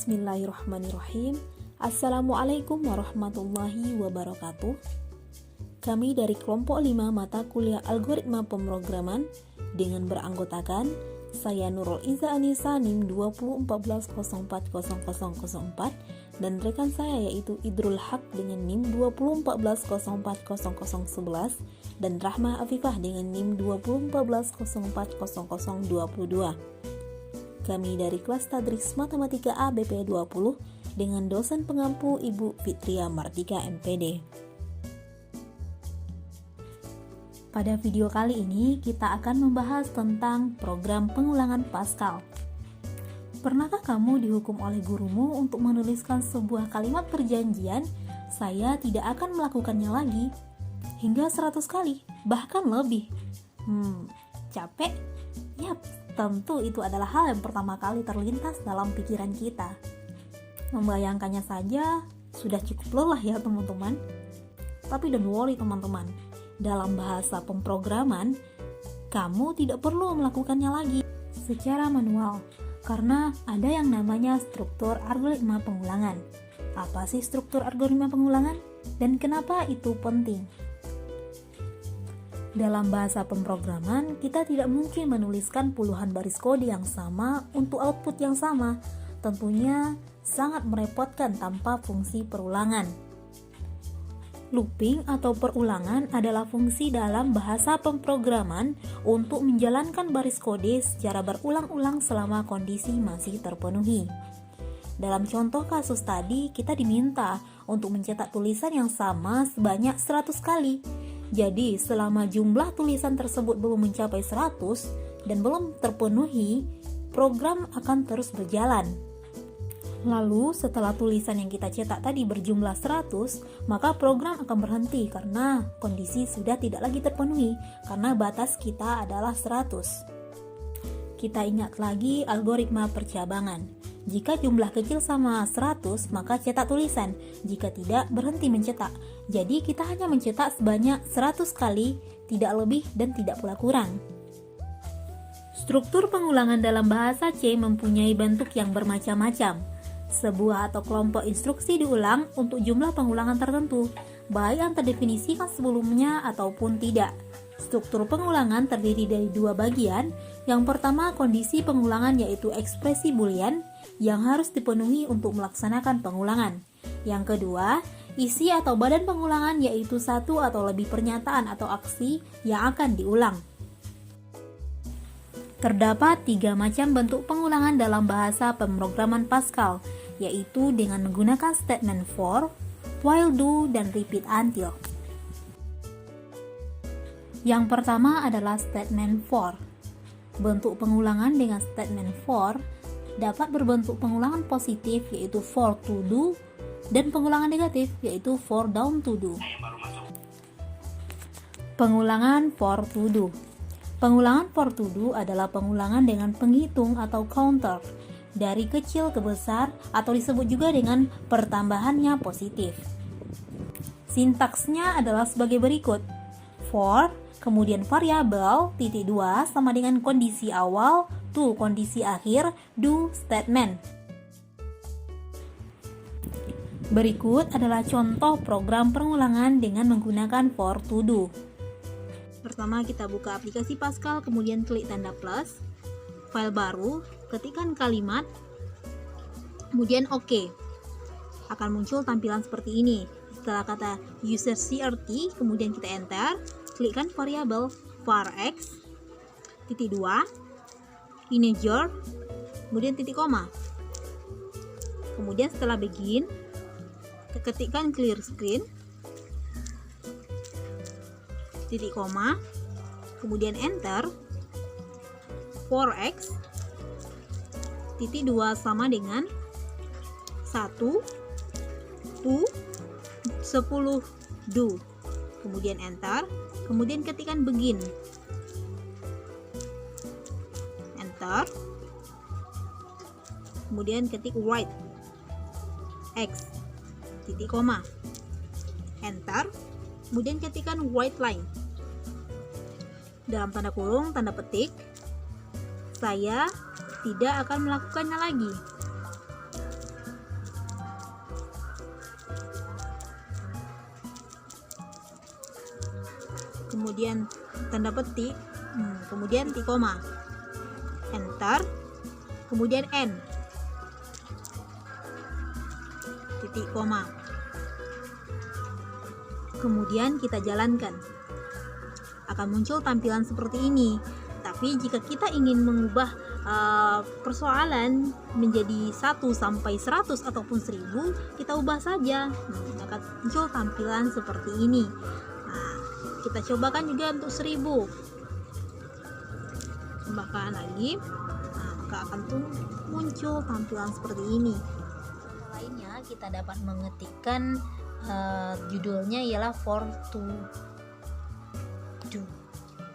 Bismillahirrahmanirrahim. Assalamualaikum warahmatullahi wabarakatuh. Kami dari kelompok 5 mata kuliah algoritma pemrograman dengan beranggotakan saya Nurul Iza Anissa NIM 2014040004 dan rekan saya yaitu Idrul Haq dengan NIM 2014040011 dan Rahmah Afifah dengan NIM 2014040022. Kami dari kelas Tadris Matematika A BP 20 dengan dosen pengampu Ibu Fitria Martika MPD. Pada video kali ini kita akan membahas tentang program pengulangan Pascal. Pernahkah kamu dihukum oleh gurumu untuk menuliskan sebuah kalimat perjanjian, saya tidak akan melakukannya lagi, hingga 100 kali, bahkan lebih? Capek? Yap, tentu itu adalah hal yang pertama kali terlintas dalam pikiran kita. Membayangkannya saja sudah cukup lelah ya teman-teman. Tapi don't worry teman-teman, dalam bahasa pemrograman, kamu tidak perlu melakukannya lagi secara manual, karena ada yang namanya struktur algoritma pengulangan. Apa sih struktur algoritma pengulangan? Dan kenapa itu penting? Dalam bahasa pemrograman, kita tidak mungkin menuliskan puluhan baris kode yang sama untuk output yang sama. Tentunya sangat merepotkan tanpa fungsi perulangan. Looping atau perulangan adalah fungsi dalam bahasa pemrograman untuk menjalankan baris kode secara berulang-ulang selama kondisi masih terpenuhi. Dalam contoh kasus tadi, kita diminta untuk mencetak tulisan yang sama sebanyak 100 kali. Jadi, selama jumlah tulisan tersebut belum mencapai 100 dan belum terpenuhi, program akan terus berjalan. Lalu, setelah tulisan yang kita cetak tadi berjumlah 100, maka program akan berhenti karena kondisi sudah tidak lagi terpenuhi, karena batas kita adalah 100. Kita ingat lagi algoritma percabangan. Jika jumlah kecil sama 100, maka cetak tulisan. Jika tidak, berhenti mencetak. Jadi kita hanya mencetak sebanyak 100 kali, tidak lebih dan tidak pula kurang. Struktur pengulangan dalam bahasa C mempunyai bentuk yang bermacam-macam. Sebuah atau kelompok instruksi diulang untuk jumlah pengulangan tertentu, baik yang terdefinisikan sebelumnya ataupun tidak. Struktur pengulangan terdiri dari dua bagian. Yang pertama, kondisi pengulangan yaitu ekspresi boolean yang harus dipenuhi untuk melaksanakan pengulangan. Yang kedua, isi atau badan pengulangan yaitu satu atau lebih pernyataan atau aksi yang akan diulang. Terdapat 3 macam bentuk pengulangan dalam bahasa pemrograman Pascal, yaitu dengan menggunakan statement for, while do, dan repeat until. Yang pertama adalah statement for. Bentuk pengulangan dengan statement for dapat berbentuk pengulangan positif yaitu for to do dan pengulangan negatif yaitu for down to do. Pengulangan for to do. Pengulangan for to do adalah pengulangan dengan penghitung atau counter dari kecil ke besar atau disebut juga dengan pertambahannya positif. Sintaksnya adalah sebagai berikut. For, kemudian variabel, titik 2 sama dengan kondisi awal, to kondisi akhir, do statement. Berikut adalah contoh program pengulangan dengan menggunakan for to do. Pertama kita buka aplikasi Pascal, kemudian klik tanda plus, file baru, ketikkan kalimat, kemudian OK. Akan muncul tampilan seperti ini. Setelah kata user CRT, kemudian kita enter, klikkan variabel var x, titik 2, integer, kemudian titik koma. Kemudian setelah begin, ketikkan clear screen, titik koma, kemudian enter, for x, titik 2 sama dengan 1, to, 10, do, kemudian enter, kemudian ketikkan begin, enter, kemudian ketik write, x, titik koma, enter, kemudian ketikkan white line. Dalam tanda kurung, tanda petik, saya tidak akan melakukannya lagi. kemudian tanda petik, kemudian titik koma, enter, kemudian N, titik koma. Kemudian kita jalankan. Akan muncul tampilan seperti ini. Tapi jika kita ingin mengubah persoalan menjadi 1 sampai 100 ataupun 1000, kita ubah saja. Akan muncul tampilan seperti ini. Nah, kita cobakan juga untuk 1000. Tambahkan lagi. Nah, maka akan muncul tampilan seperti ini. Lainnya kita dapat mengetikkan judulnya ialah for to do,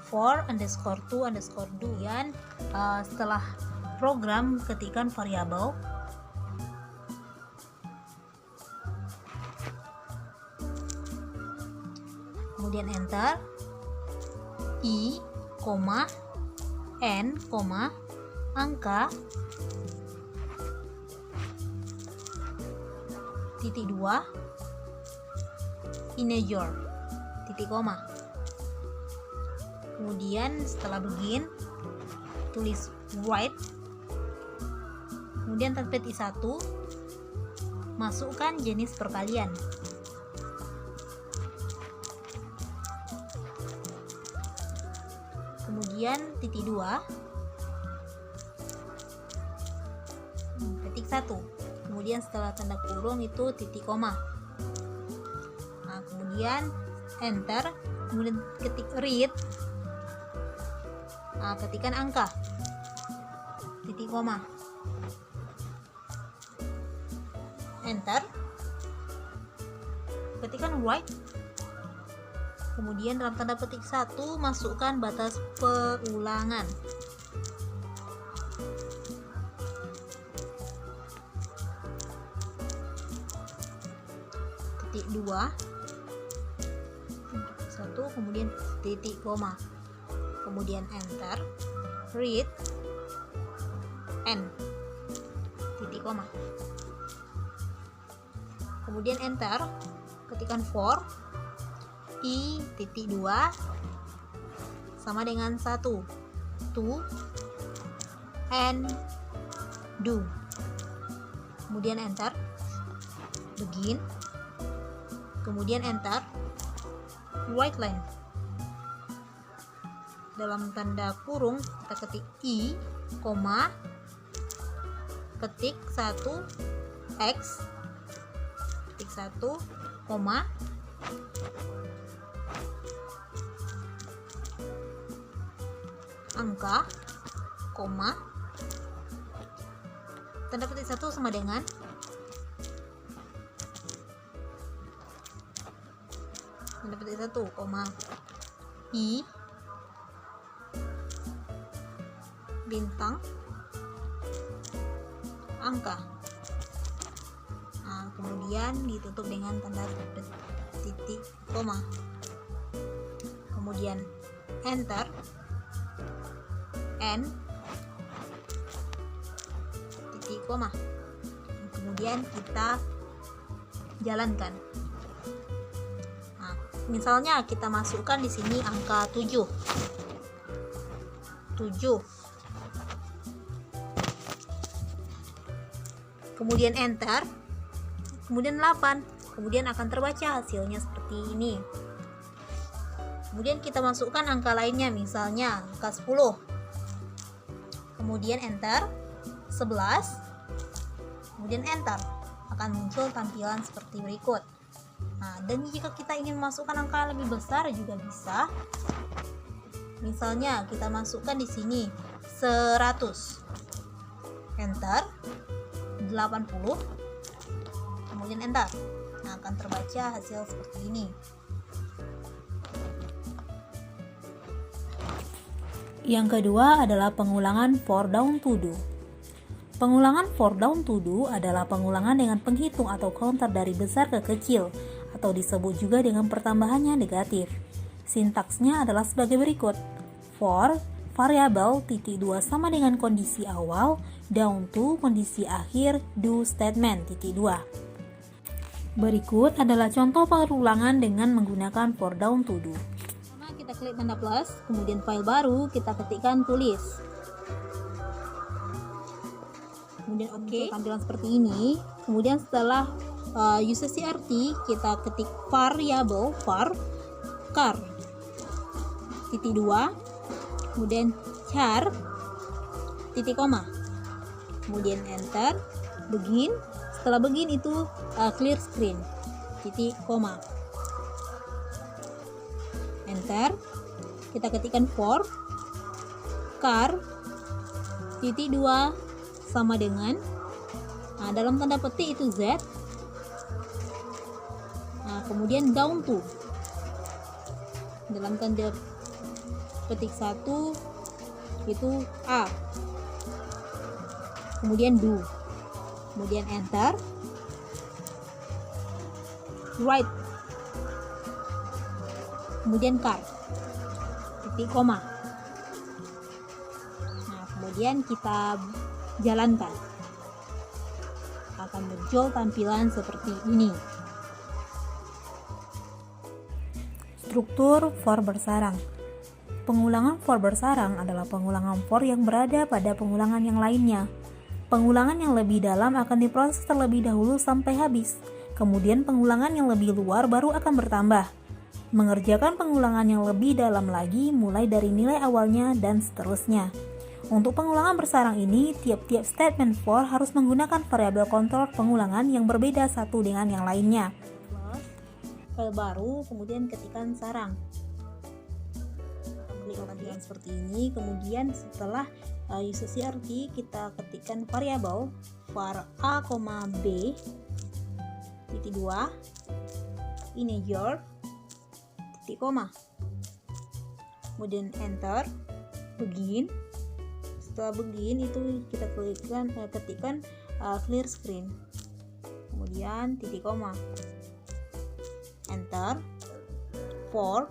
for underscore to underscore do. Dan setelah program ketikkan variabel, kemudian enter, i, n, angka, titik 2, integer, titik koma. Kemudian setelah begin, tulis write, kemudian tanda petik 1, masukkan jenis perkalian. Kemudian titik 2, petik 1, kemudian setelah tanda kurung itu titik koma. Nah, kemudian enter, kemudian ketik read, ketikkan angka, titik koma, enter, ketikkan write, kemudian dalam tanda petik 1 masukkan batas pengulangan. Titik 2, 1, kemudian titik koma, kemudian enter, read, n, titik koma, kemudian enter, ketikkan for, i, titik 2 sama dengan 1, to, and, do, kemudian enter, begin, kemudian enter, white line, dalam tanda kurung kita ketik i, koma, ketik 1 x, ketik 1, koma, angka, koma, tanda petik 1 sama dengan tanda petik 1, koma, i, bintang, angka. Nah, kemudian ditutup dengan tanda titik koma, kemudian enter, n, titik koma, kemudian kita jalankan. Nah, misalnya kita masukkan di sini angka 7, kemudian enter, kemudian 8, kemudian akan terbaca hasilnya seperti ini. Kemudian kita masukkan angka lainnya, misalnya angka 10, kemudian enter, 11, kemudian enter, akan muncul tampilan seperti berikut. Nah, dan jika kita ingin memasukkan angka lebih besar juga bisa. Misalnya kita masukkan di sini 100, enter, 80, kemudian enter. Nah, akan terbaca hasil seperti ini. Yang kedua adalah pengulangan for down to do. Pengulangan for down to do adalah pengulangan dengan penghitung atau counter dari besar ke kecil, atau disebut juga dengan pertambahannya negatif. Sintaksnya adalah sebagai berikut. For, variabel titik 2 sama dengan kondisi awal, down to kondisi akhir, do statement titik 2. Berikut adalah contoh pengulangan dengan menggunakan for down to do. Pertama kita klik tanda plus, kemudian file baru kita ketikkan tulis. Kemudian tampilan seperti ini. Kemudian setelah UCCRT kita ketik variable var char titik 2, kemudian char titik koma, kemudian enter, begin. Setelah begin itu clear screen titik koma, enter. Kita ketikkan for char titik 2 sama dengan dalam tanda petik itu Z, kemudian down to, dalam tanda petik 1 itu A, kemudian do, kemudian enter, right, kemudian char titik koma. Kemudian kita jalankan, akan muncul tampilan seperti ini. Struktur for bersarang. Pengulangan for bersarang adalah pengulangan for yang berada pada pengulangan yang lainnya. Pengulangan yang lebih dalam akan diproses terlebih dahulu sampai habis. Kemudian pengulangan yang lebih luar baru akan bertambah. Mengerjakan pengulangan yang lebih dalam lagi mulai dari nilai awalnya dan seterusnya. Untuk pengulangan bersarang ini, tiap-tiap statement for harus menggunakan variabel kontrol pengulangan yang berbeda satu dengan yang lainnya. File baru, kemudian ketikkan sarang. Klik tampilan seperti ini. Kemudian setelah UCCRT kita ketikkan variabel var a, b titik 2 integer titik koma, kemudian enter, begin. Setelah begin itu kita ketikkan clear screen, kemudian titik koma, enter, for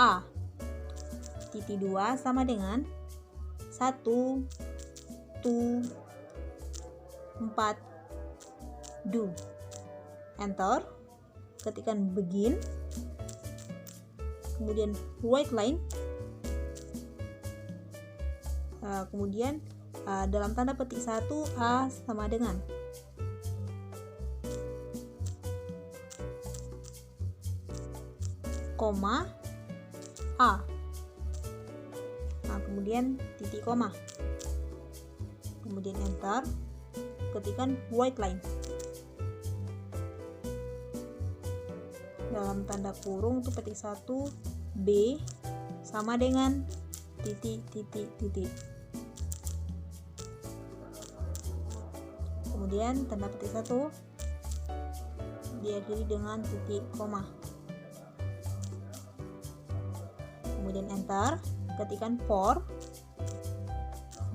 a titik 2 sama dengan 1 to 4 do, enter, ketikkan begin, kemudian right line, kemudian dalam tanda petik 1 A sama dengan koma A, kemudian titik koma, kemudian enter, ketikkan white line, dalam tanda kurung untuk petik 1 B sama dengan titik. Kemudian tanda petik 1 diakhiri dengan titik koma, kemudian enter, ketikkan for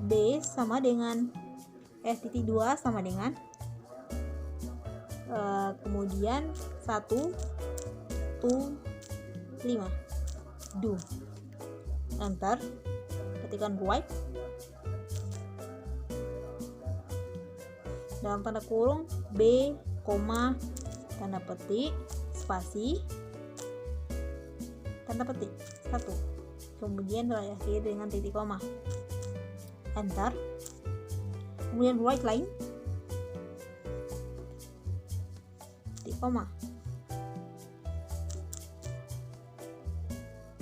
B sama dengan titik 2 sama dengan kemudian 1 to 5 do, enter, ketikkan right, dalam tanda kurung B, tanda petik spasi tanda petik 1, kemudian diakhiri dengan titik koma, enter, kemudian right line, titik koma,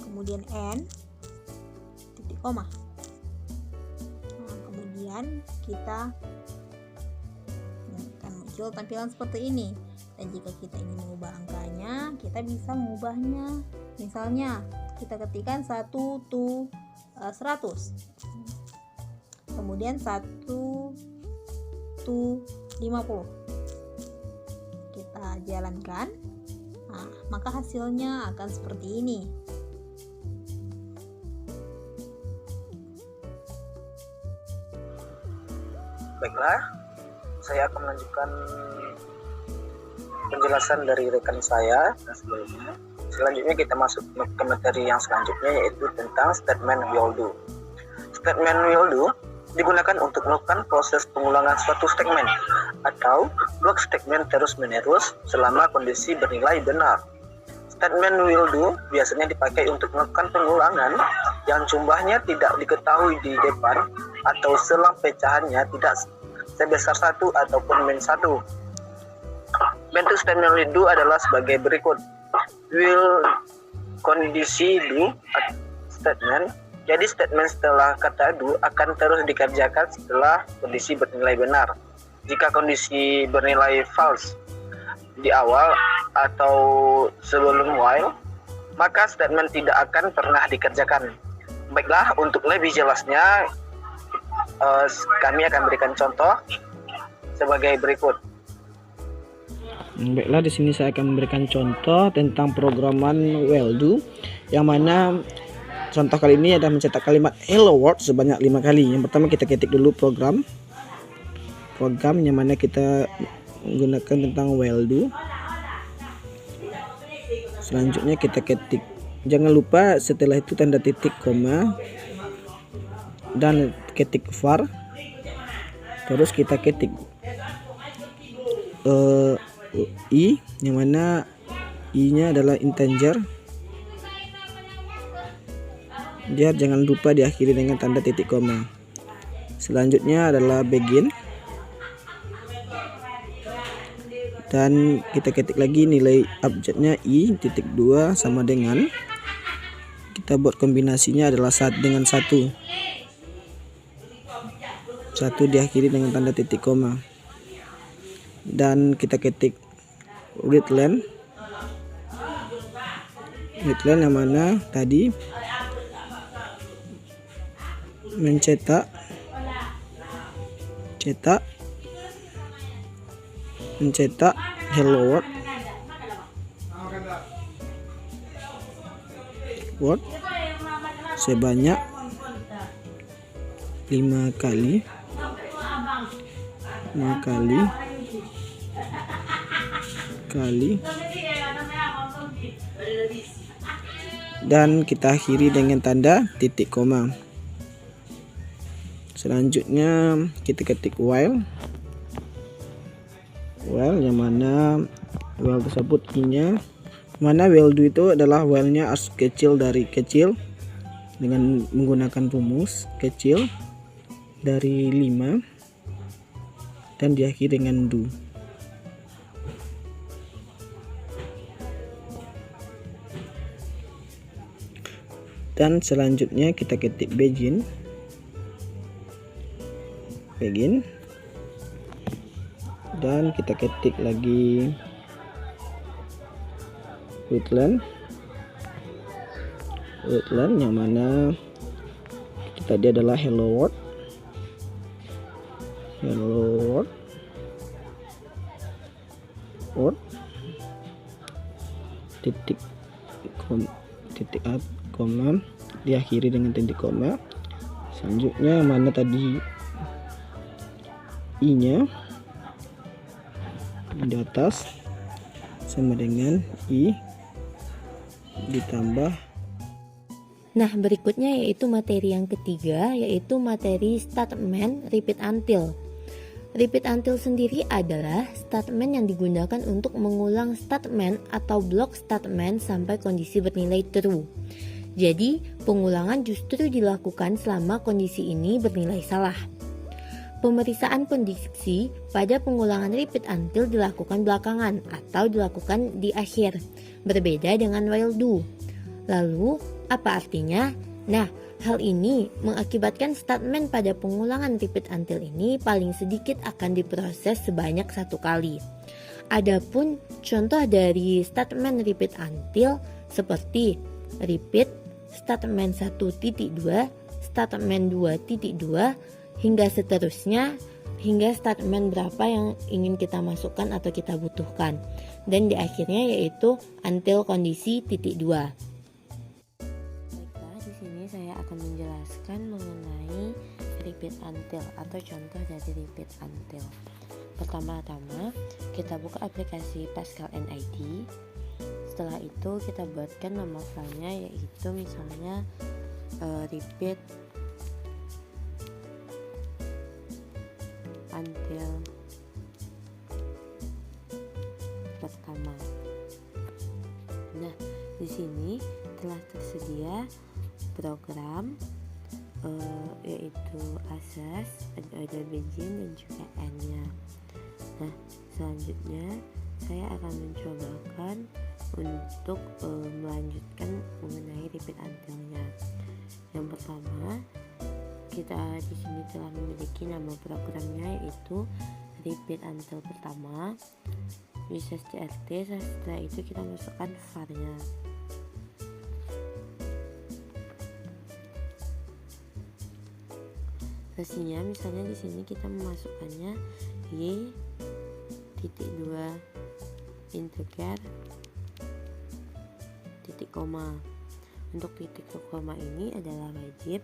kemudian N, titik koma. Kemudian kita akan muncul tampilan seperti ini. Dan jika kita ingin mengubah angkanya, kita bisa mengubahnya. Misalnya kita ketikkan 1 to 100, kemudian 1 to 50. Kita jalankan, maka hasilnya akan seperti ini. Baiklah, saya akan melanjutkan penjelasan dari rekan saya dan sebelumnya. Selanjutnya kita masuk ke materi yang selanjutnya, yaitu tentang statement will do. Statement will do digunakan untuk melakukan proses pengulangan suatu statement atau blok statement terus-menerus selama kondisi bernilai benar. Statement will do biasanya dipakai untuk melakukan pengulangan yang jumlahnya tidak diketahui di depan atau selang pecahannya tidak sebesar 1 ataupun min 1. Bentuk statement will do adalah sebagai berikut. Will kondisi do statement. Jadi statement setelah kata do akan terus dikerjakan setelah kondisi bernilai benar. Jika kondisi bernilai false di awal atau sebelum while, maka statement tidak akan pernah dikerjakan. Baiklah, untuk lebih jelasnya kami akan berikan contoh sebagai berikut. Baiklah, di sini saya akan memberikan contoh tentang programan will do, yang mana contoh kali ini adalah mencetak kalimat hello world sebanyak 5 kali. Yang pertama kita ketik dulu program yang mana kita menggunakan tentang will do. Selanjutnya kita ketik, jangan lupa setelah itu tanda titik koma dan ketik var, terus kita ketik i, yang mana i nya adalah integer, biar jangan lupa diakhiri dengan tanda titik koma. Selanjutnya adalah begin, dan kita ketik lagi nilai abjadnya i.2 sama dengan, kita buat kombinasinya adalah dengan 1 diakhiri dengan tanda titik koma, dan kita ketik readline yang mana tadi mencetak hello world sebanyak 5 kali dan kita akhiri dengan tanda titik koma. Selanjutnya kita ketik while yang mana while tersebut i-nya, mana will do itu adalah while-nya kecil dari kecil dengan menggunakan rumus kecil dari 5 dan diakhiri dengan do. Dan selanjutnya kita ketik begin dan kita ketik lagi readline yang mana tadi adalah hello world titik koma diakhiri dengan titik koma. Selanjutnya mana tadi i-nya di atas sama dengan i ditambah. Nah, berikutnya yaitu materi yang ketiga, yaitu materi statement repeat until. Repeat until sendiri adalah statement yang digunakan untuk mengulang statement atau blok statement sampai kondisi bernilai true. Jadi, pengulangan justru dilakukan selama kondisi ini bernilai salah. Pemeriksaan kondisi pada pengulangan repeat until dilakukan belakangan atau dilakukan di akhir, berbeda dengan while do. Lalu, apa artinya? Nah, hal ini mengakibatkan statement pada pengulangan repeat until ini paling sedikit akan diproses sebanyak 1 kali. Adapun contoh dari statement repeat until seperti repeat, statement 1.2, statement 2.2, hingga seterusnya, hingga statement berapa yang ingin kita masukkan atau kita butuhkan, dan di akhirnya yaitu until kondisi titik 2. Baiklah, di sini saya akan menjelaskan mengenai repeat until atau contoh dari repeat until. Pertama-tama kita buka aplikasi Pascal NID. Setelah itu kita buatkan nama filenya, yaitu misalnya repeat until pertama. Nah, di sini telah tersedia program yaitu asas, ada begin dan juga end-nya. Nah, selanjutnya saya akan mencobakan untuk melanjutkan mengenai repeat until-nya. Yang pertama, kita di sini telah memiliki nama programnya, yaitu repeat until pertama bisa strt. Setelah itu kita masukkan var-nya. Versinya misalnya di sini kita memasukkannya y.2 integer titik koma. Untuk titik koma ini adalah wajib.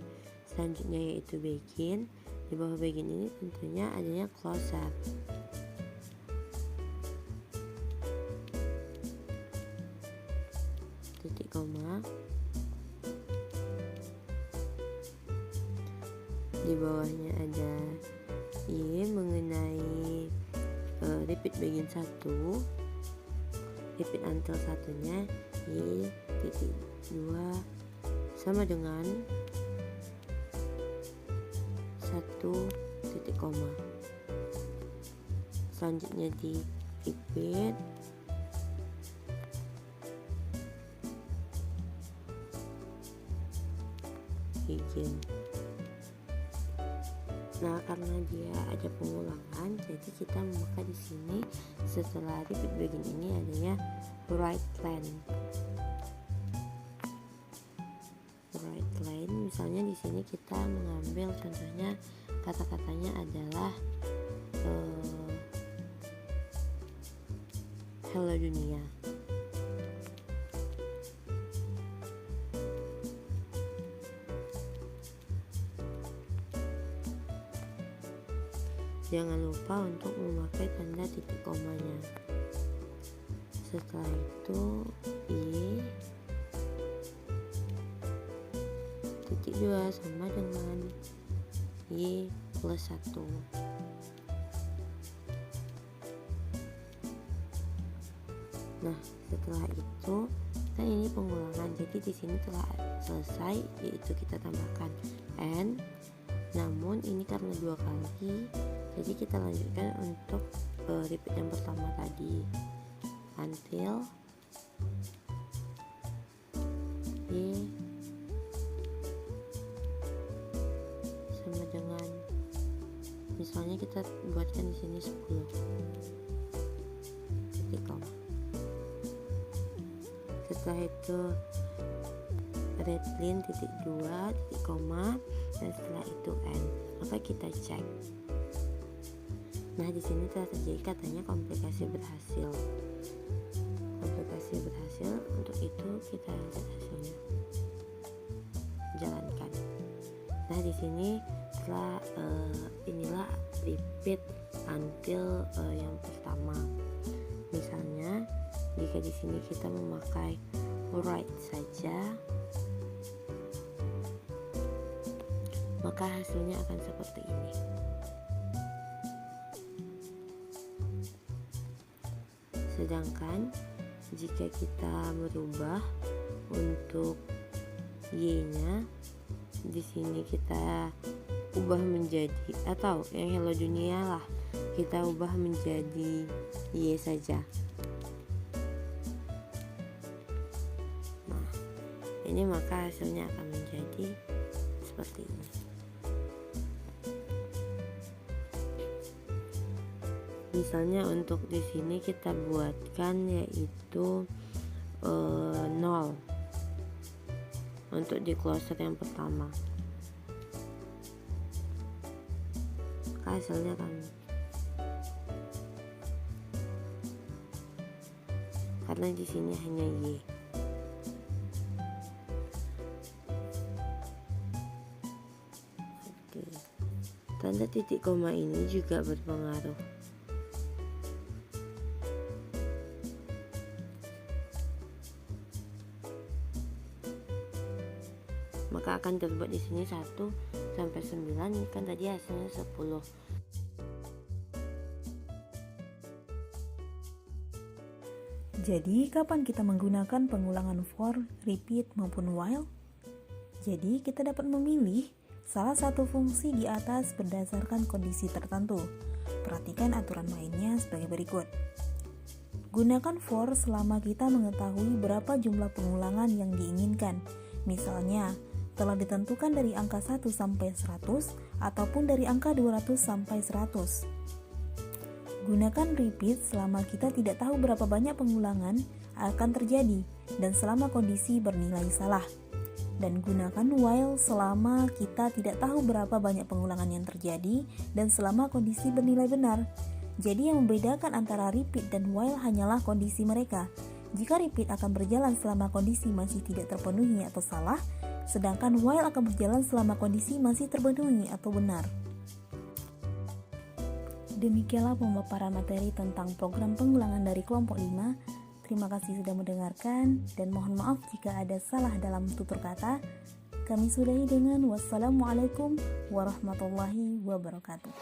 Selanjutnya yaitu begin. Di bawah begin ini tentunya adanya closure. Titik koma. Di bawahnya ada y mengenai repeat begin 1, repeat until satunya y titik 2 sama dengan 1 titik koma. Selanjutnya di repeat begin. Nah, karena dia ada pengulangan, jadi kita memakai di sini setelah repeat begin ini adanya right line. Right line, misalnya di sini kita mengambil contohnya kata-katanya adalah hello dunia. Jangan lupa untuk memakai tanda titik komanya. Setelah itu y titik 2 sama dengan y plus 1. Nah, setelah itu kan ini pengulangan, jadi di sini telah selesai, yaitu kita tambahkan n. Namun ini karena 2 kali, jadi kita lanjutkan untuk repeat yang pertama tadi, until y sama dengan, misalnya kita buatkan di sini 10 titik koma. Setelah itu redline titik 2 titik koma, dan setelah itu n. Maka kita cek. Nah, di sini telah terjadi katanya komplikasi berhasil. Komplikasi berhasil, untuk itu kita lihat hasilnya. Jalankan. Nah, di sini telah inilah repeat until yang pertama. Misalnya, jika di sini kita memakai right saja, maka hasilnya akan seperti ini. Sedangkan jika kita merubah untuk y-nya, di sini kita ubah menjadi, atau yang hello dunia lah, kita ubah menjadi y saja. Nah, ini maka hasilnya akan menjadi seperti ini. Misalnya untuk di sini kita buatkan yaitu 0 untuk di closure yang pertama. Hasilnya akan, karena di sini hanya y. Oke. Tanda titik koma ini juga berpengaruh. Maka akan terbuat di sini 1 sampai 9, kan tadi hasilnya 10. Jadi, kapan kita menggunakan pengulangan for, repeat, maupun while? Jadi, kita dapat memilih salah satu fungsi di atas berdasarkan kondisi tertentu. Perhatikan aturan mainnya sebagai berikut. Gunakan for selama kita mengetahui berapa jumlah pengulangan yang diinginkan. Misalnya, telah ditentukan dari angka 1 sampai 100 ataupun dari angka 200 sampai 100. Gunakan repeat selama kita tidak tahu berapa banyak pengulangan akan terjadi dan selama kondisi bernilai salah. Dan gunakan while selama kita tidak tahu berapa banyak pengulangan yang terjadi dan selama kondisi bernilai benar. Jadi yang membedakan antara repeat dan while hanyalah kondisi mereka. Jika repeat akan berjalan selama kondisi masih tidak terpenuhi atau salah, sedangkan while akan berjalan selama kondisi masih terpenuhi atau benar. Demikianlah pemaparan materi tentang program pengulangan dari kelompok 5. Terima kasih sudah mendengarkan dan mohon maaf jika ada salah dalam tutur kata. Kami sudahi dengan wassalamualaikum warahmatullahi wabarakatuh.